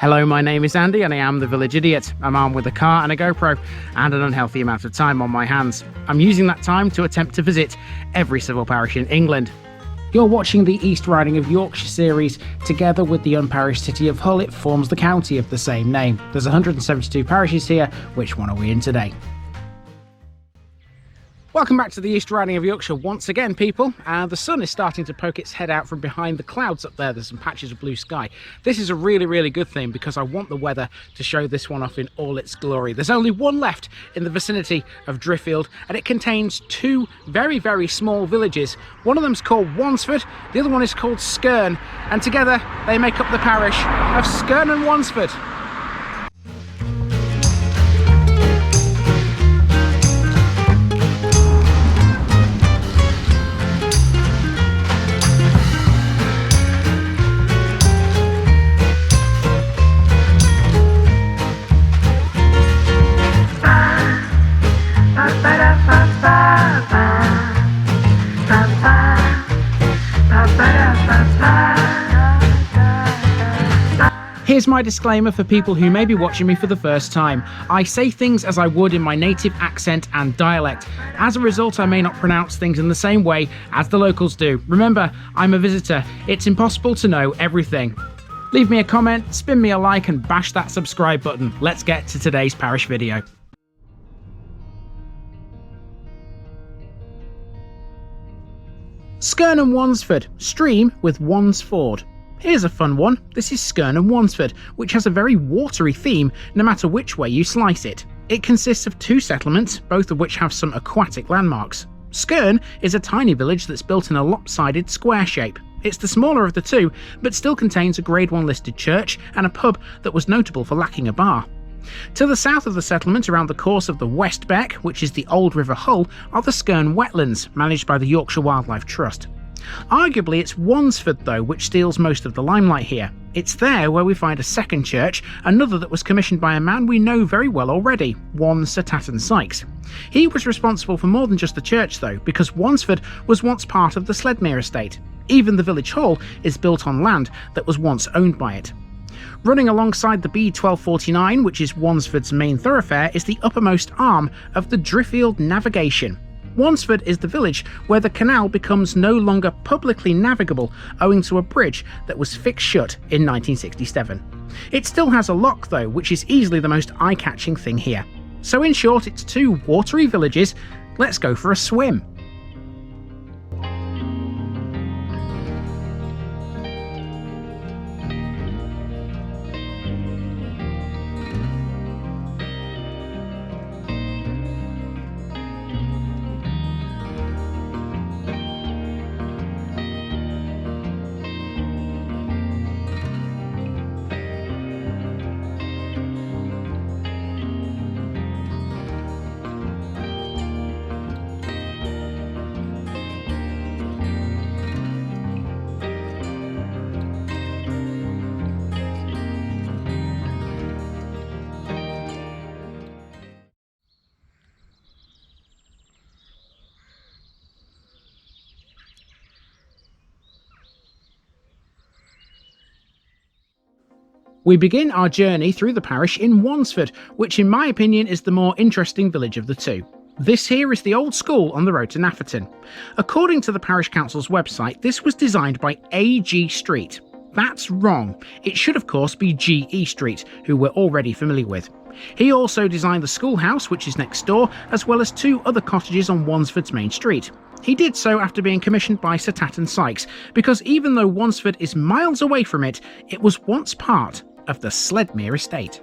Hello, my name is Andy and I am the Village Idiot. I'm armed with a car and a GoPro and an unhealthy amount of time on my hands. I'm using that time to attempt to visit every civil parish in England. You're watching the East Riding of Yorkshire series. Together with the unparished city of Hull, it forms the county of the same name. There's 172 parishes here. Which one are we in today? Welcome back to the East Riding of Yorkshire once again, people. The sun is starting to poke its head out from behind the clouds up there. There's some patches of blue sky. This is a really good thing because I want the weather to show this one off in all its glory. There's only one left in the vicinity of Driffield, and it contains two very small villages. One of them's called Wansford, the other one is called Skerne, and together they make up the parish of Skerne and Wansford. Here's my disclaimer for people who may be watching me for the first time. I say things as I would in my native accent and dialect. As a result, I may not pronounce things in the same way as the locals do. Remember, I'm a visitor. It's impossible to know everything. Leave me a comment, spin me a like and bash that subscribe button. Let's get to today's parish video. Skerne and Wansford, stream with Wansford. Here's a fun one. This is Skerne and Wansford, which has a very watery theme no matter which way you slice it. It consists of two settlements, both of which have some aquatic landmarks. Skerne is a tiny village that's built in a lopsided square shape. It's the smaller of the two, but still contains a Grade 1 listed church and a pub that was notable for lacking a bar. To the south of the settlement, around the course of the West Beck, which is the old River Hull, are the Skerne Wetlands, managed by the Yorkshire Wildlife Trust. Arguably it's Wansford though which steals most of the limelight here. It's there where we find a second church, another that was commissioned by a man we know very well already, one Sir Tatton Sykes. He was responsible for more than just the church though, because Wansford was once part of the Sledmere estate. Even the village hall is built on land that was once owned by it. Running alongside the B1249, which is Wansford's main thoroughfare, is the uppermost arm of the Driffield navigation. Wansford is the village where the canal becomes no longer publicly navigable owing to a bridge that was fixed shut in 1967. It still has a lock though, which is easily the most eye-catching thing here. So in short, it's two watery villages. Let's go for a swim. We begin our journey through the parish in Wansford, which in my opinion is the more interesting village of the two. This here is the old school on the road to Nafferton. According to the parish council's website, this was designed by A.G. Street. That's wrong. It should of course be G.E. Street, who we're already familiar with. He also designed the schoolhouse, which is next door, as well as two other cottages on Wansford's main street. He did so after being commissioned by Sir Tatton Sykes, because even though Wansford is miles away from it, it was once part of the Sledmere estate.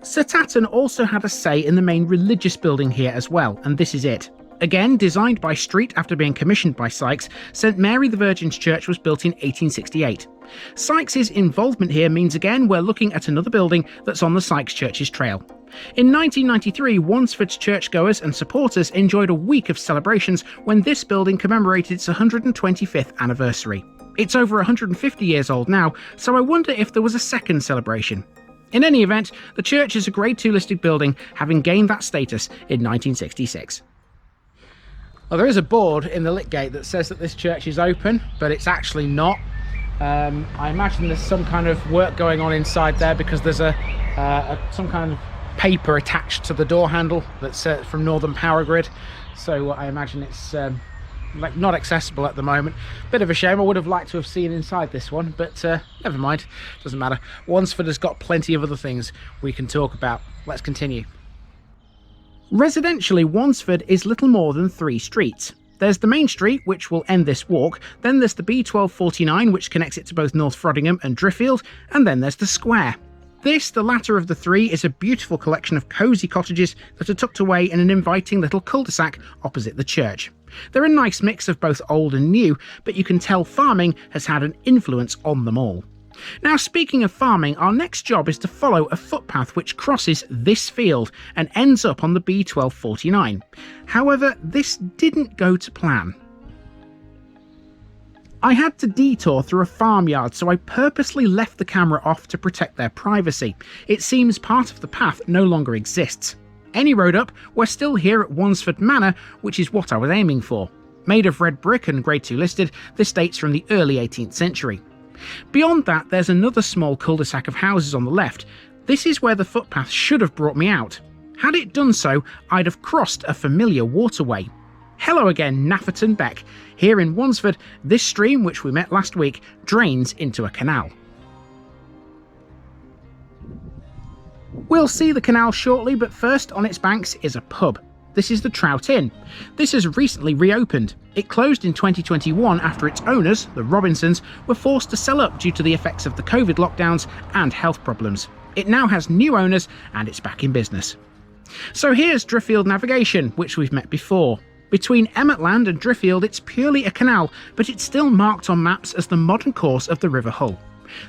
Sir Tatton also had a say in the main religious building here as well, and this is it. Again, designed by Street after being commissioned by Sykes, St Mary the Virgin's Church was built in 1868. Sykes' involvement here means again we're looking at another building that's on the Sykes Church's trail. In 1993, Wansford's churchgoers and supporters enjoyed a week of celebrations when this building commemorated its 125th anniversary. It's over 150 years old now, so I wonder if there was a second celebration. In any event, the church is a Grade 2 listed building, having gained that status in 1966. Well, there is a board in the lit gate that says that this church is open, but it's actually not. I imagine there's some kind of work going on inside there because there's some kind of paper attached to the door handle that's from Northern Power Grid. So I imagine it's like not accessible at the moment. Bit of a shame. I would have liked to have seen inside this one, but never mind, doesn't matter. Wansford has got plenty of other things we can talk about. Let's continue. Residentially, Wansford is little more than 3 streets. There's the main street, which will end this walk, then there's the B1249, which connects it to both North Frodingham and Driffield, and then there's the square. This, the latter of the 3, is a beautiful collection of cosy cottages that are tucked away in an inviting little cul-de-sac opposite the church. They're a nice mix of both old and new, but you can tell farming has had an influence on them all. Now, speaking of farming, our next job is to follow a footpath which crosses this field and ends up on the B1249. However, this didn't go to plan. I had to detour through a farmyard, so I purposely left the camera off to protect their privacy. It seems part of the path no longer exists. Any road up, we're still here at Wansford Manor, which is what I was aiming for. Made of red brick and Grade 2 listed, this dates from the early 18th century. Beyond that, there's another small cul-de-sac of houses on the left. This is where the footpath should have brought me out. Had it done so, I'd have crossed a familiar waterway. Hello again, Nafferton Beck. Here in Wansford, this stream, which we met last week, drains into a canal. We'll see the canal shortly, but first on its banks is a pub. This is the Trout Inn. This has recently reopened. It closed in 2021 after its owners, the Robinsons, were forced to sell up due to the effects of the COVID lockdowns and health problems. It now has new owners and it's back in business. So here's Driffield navigation, which we've met before. Between Emmetland and Driffield, it's purely a canal, but it's still marked on maps as the modern course of the River Hull.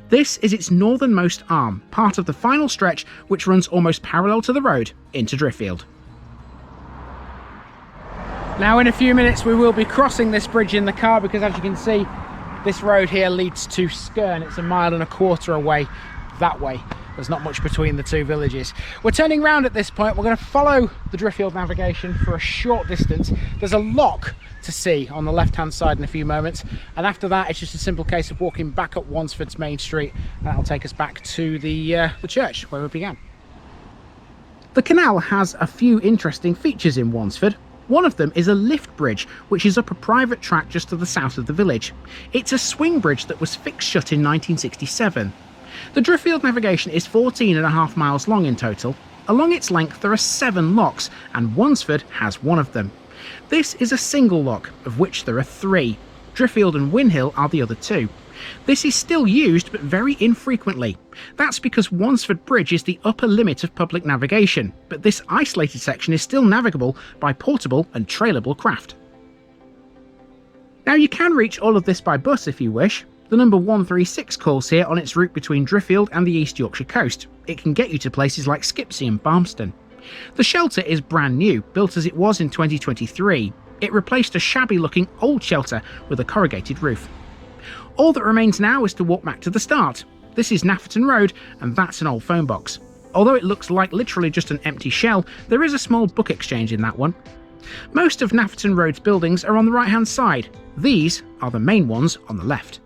This is its northernmost arm, part of the final stretch which runs almost parallel to the road into Driffield. Now in a few minutes we will be crossing this bridge in the car because, as you can see, this road here leads to Skerne. It's 1.25 miles away that way. There's not much between the two villages. We're turning round at this point. We're going to follow the Driffield navigation for a short distance. There's a lock to see on the left hand side in a few moments, and after that it's just a simple case of walking back up Wansford's main street, and that'll take us back to the church where we began. The canal has a few interesting features in Wansford. One of them is a lift bridge, which is up a private track just to the south of the village. It's a swing bridge that was fixed shut in 1967. The Driffield navigation is 14.5 miles long in total. Along its length there are 7 locks, and Wansford has one of them. This is a single lock, of which there are 3. Driffield and Winhill are the other 2. This is still used, but very infrequently. That's because Wansford Bridge is the upper limit of public navigation, but this isolated section is still navigable by portable and trailable craft. Now you can reach all of this by bus if you wish. The number 136 calls here on its route between Driffield and the East Yorkshire coast. It can get you to places like Skipsea and Barmston. The shelter is brand new, built as it was in 2023. It replaced a shabby looking old shelter with a corrugated roof. All that remains now is to walk back to the start. This is Nafferton Road, and that's an old phone box. Although it looks like literally just an empty shell, there is a small book exchange in that one. Most of Nafferton Road's buildings are on the right hand side. These are the main ones on the left.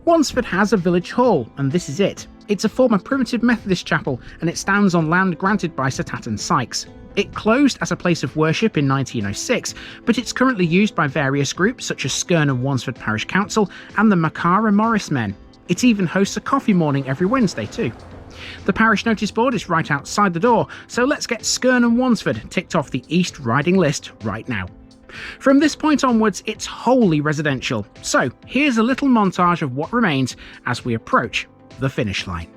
Wansford has a village hall, and this is it. It's a former primitive Methodist chapel, and it stands on land granted by Sir Tatton Sykes. It closed as a place of worship in 1906, but it's currently used by various groups such as Skerne and Wansford Parish Council and the Macara Morris Men. It even hosts a coffee morning every Wednesday too. The parish notice board is right outside the door, so let's get Skerne and Wansford ticked off the East Riding list right now. From this point onwards, it's wholly residential, so here's a little montage of what remains as we approach the finish line.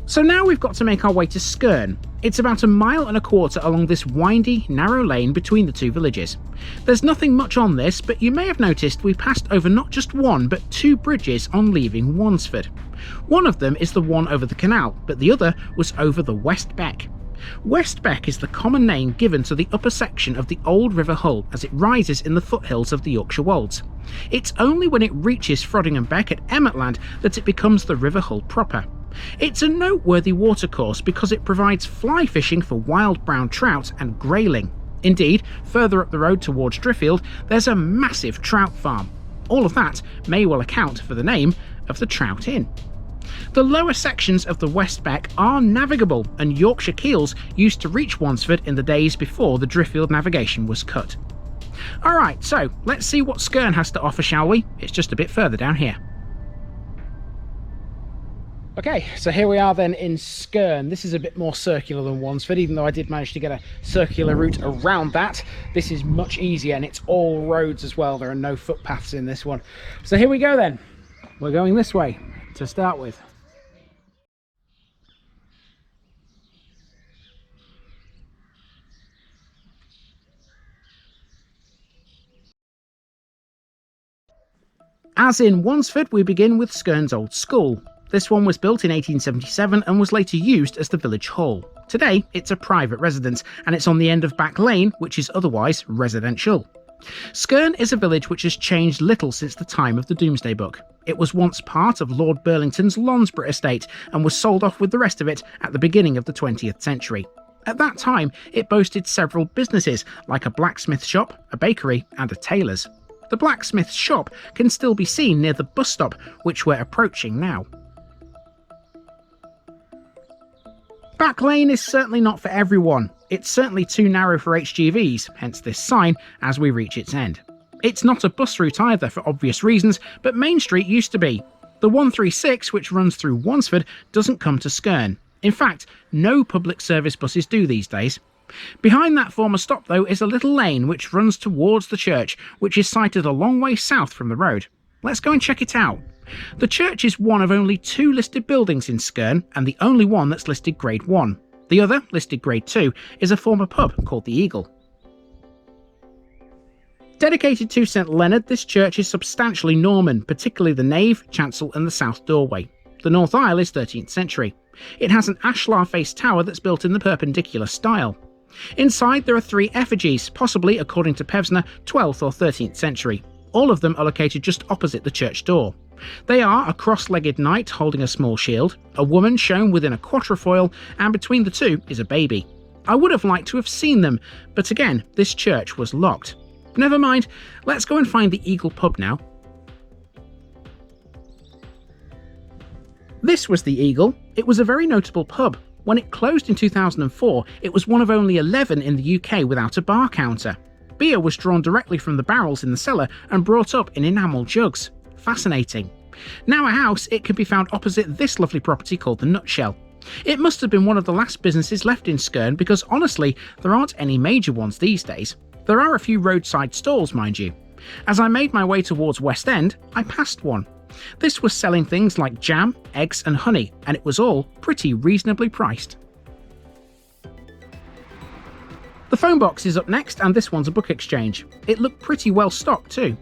So now we've got to make our way to Skerne. It's about 1.25 miles along this windy, narrow lane between the two villages. There's nothing much on this, but you may have noticed we passed over not just one but 2 bridges on leaving Wansford. One of them is the one over the canal, but the other was over the West Beck. West Beck is the common name given to the upper section of the old River Hull as it rises in the foothills of the Yorkshire Wolds. It's only when it reaches Frodingham Beck at Emmetland that it becomes the River Hull proper. It's a noteworthy watercourse because it provides fly fishing for wild brown trout and grayling. Indeed, further up the road towards Driffield, there's a massive trout farm. All of that may well account for the name of the Trout Inn. The lower sections of the West Beck are navigable, and Yorkshire keels used to reach Wansford in the days before the Driffield navigation was cut. Alright, so let's see what Skerne has to offer, shall we? It's just a bit further down here. Okay, so here we are then in Skerne. This is a bit more circular than Wansford, even though I did manage to get a circular route around that. This is much easier, and it's all roads as well. There are no footpaths in this one. So here we go then. We're going this way to start with. As in Wansford, we begin with Skerne's old school. This one was built in 1877 and was later used as the village hall. Today, it's a private residence, and it's on the end of Back Lane, which is otherwise residential. Skerne is a village which has changed little since the time of the Domesday Book. It was once part of Lord Burlington's Lonsborough estate and was sold off with the rest of it at the beginning of the 20th century. At that time, it boasted several businesses, like a blacksmith shop, a bakery, and a tailor's. The blacksmith's shop can still be seen near the bus stop, which we're approaching now. Back Lane is certainly not for everyone. It's certainly too narrow for HGVs, hence this sign, as we reach its end. It's not a bus route either for obvious reasons, but Main Street used to be. The 136, which runs through Wansford, doesn't come to Skerne. In fact, no public service buses do these days. Behind that former stop though is a little lane which runs towards the church, which is sited a long way south from the road. Let's go and check it out. The church is one of only 2 listed buildings in Skerne, and the only one that's listed Grade 1. The other, listed Grade 2, is a former pub called the Eagle. Dedicated to St Leonard, this church is substantially Norman, particularly the nave, chancel and the south doorway. The north aisle is 13th century. It has an ashlar-faced tower that's built in the perpendicular style. Inside there are 3 effigies, possibly, according to Pevsner, 12th or 13th century. All of them are located just opposite the church door. They are a cross-legged knight holding a small shield, a woman shown within a quatrefoil, and between the two is a baby. I would have liked to have seen them, but again, this church was locked. Never mind, let's go and find the Eagle pub now. This was the Eagle. It was a very notable pub. When it closed in 2004, it was one of only 11 in the UK without a bar counter. Beer was drawn directly from the barrels in the cellar and brought up in enamel jugs. Fascinating. Now a house, it can be found opposite this lovely property called the Nutshell. It must have been one of the last businesses left in Skerne because honestly, there aren't any major ones these days. There are a few roadside stalls, mind you. As I made my way towards West End, I passed one. This was selling things like jam, eggs and honey, and it was all pretty reasonably priced. The phone box is up next, and this one's a book exchange. It looked pretty well stocked too.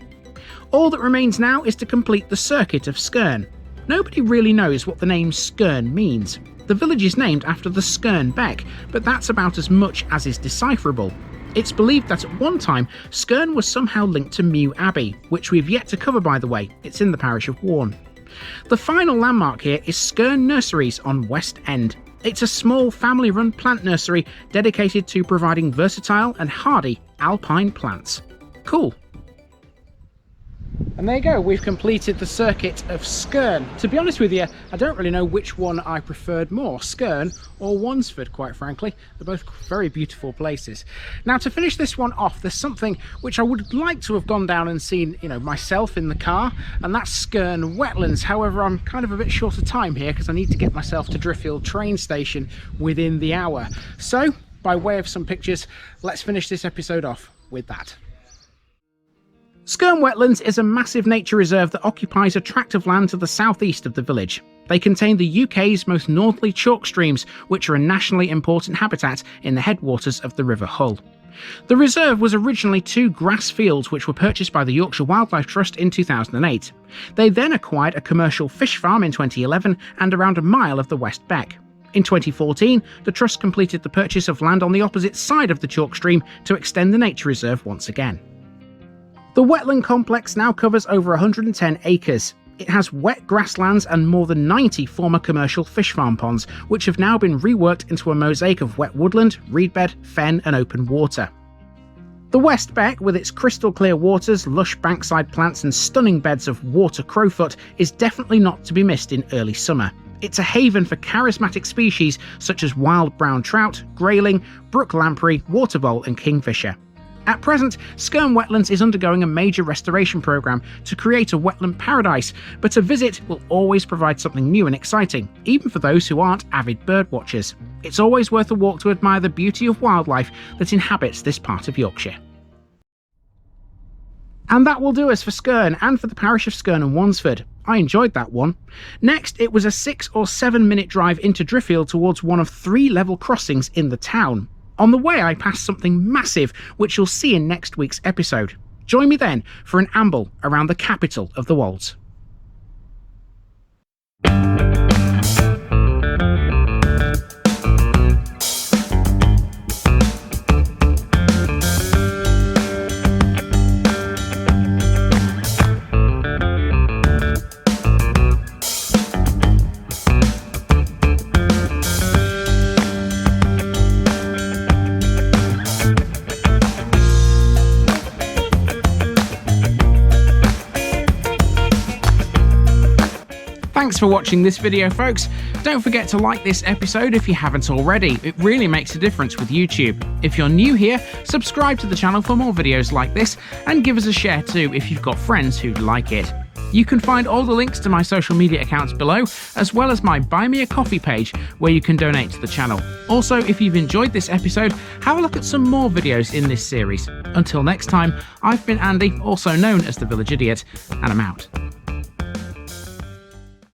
All that remains now is to complete the circuit of Skerne. Nobody really knows what the name Skerne means. The village is named after the Skerne Beck, but that's about as much as is decipherable. It's believed that at one time, Skerne was somehow linked to Mew Abbey, which we've yet to cover by the way, it's in the parish of Warne. The final landmark here is Skerne Nurseries on West End. It's a small family-run plant nursery dedicated to providing versatile and hardy alpine plants. Cool. And there you go, we've completed the circuit of Skerne. To be honest with you, I don't really know which one I preferred more, Skerne or Wansford, quite frankly. They're both very beautiful places. Now, to finish this one off, there's something which I would like to have gone down and seen, myself in the car, and that's Skerne Wetlands. However, I'm kind of a bit short of time here because I need to get myself to Driffield train station within the hour. So, by way of some pictures, let's finish this episode off with that. Skerne Wetlands is a massive nature reserve that occupies a tract of land to the southeast of the village. They contain the UK's most northerly chalk streams, which are a nationally important habitat in the headwaters of the River Hull. The reserve was originally 2 grass fields which were purchased by the Yorkshire Wildlife Trust in 2008. They then acquired a commercial fish farm in 2011 and around a mile of the West Beck. In 2014, the Trust completed the purchase of land on the opposite side of the chalk stream to extend the nature reserve once again. The wetland complex now covers over 110 acres. It has wet grasslands and more than 90 former commercial fish farm ponds, which have now been reworked into a mosaic of wet woodland, reedbed, fen and open water. The West Beck, with its crystal clear waters, lush bankside plants and stunning beds of water crowfoot, is definitely not to be missed in early summer. It's a haven for charismatic species such as wild brown trout, grayling, brook lamprey, water vole and kingfisher. At present, Skerne Wetlands is undergoing a major restoration programme to create a wetland paradise, but a visit will always provide something new and exciting, even for those who aren't avid bird watchers. It's always worth a walk to admire the beauty of wildlife that inhabits this part of Yorkshire. And that will do us for Skerne and for the parish of Skerne and Wansford. I enjoyed that one. Next, it was a 6 or 7 minute drive into Driffield towards one of 3 level crossings in the town. On the way, I passed something massive, which you'll see in next week's episode. Join me then for an amble around the capital of the Wolds. Thanks for watching this video, folks. Don't forget to like this episode if you haven't already. It really makes a difference with YouTube. If you're new here, subscribe to the channel for more videos like this and give us a share too if you've got friends who'd like it. You can find all the links to my social media accounts below, as well as my Buy Me a Coffee page where you can donate to the channel. Also, if you've enjoyed this episode, have a look at some more videos in this series. Until next time, I've been Andy, also known as the Village Idiot, and I'm out.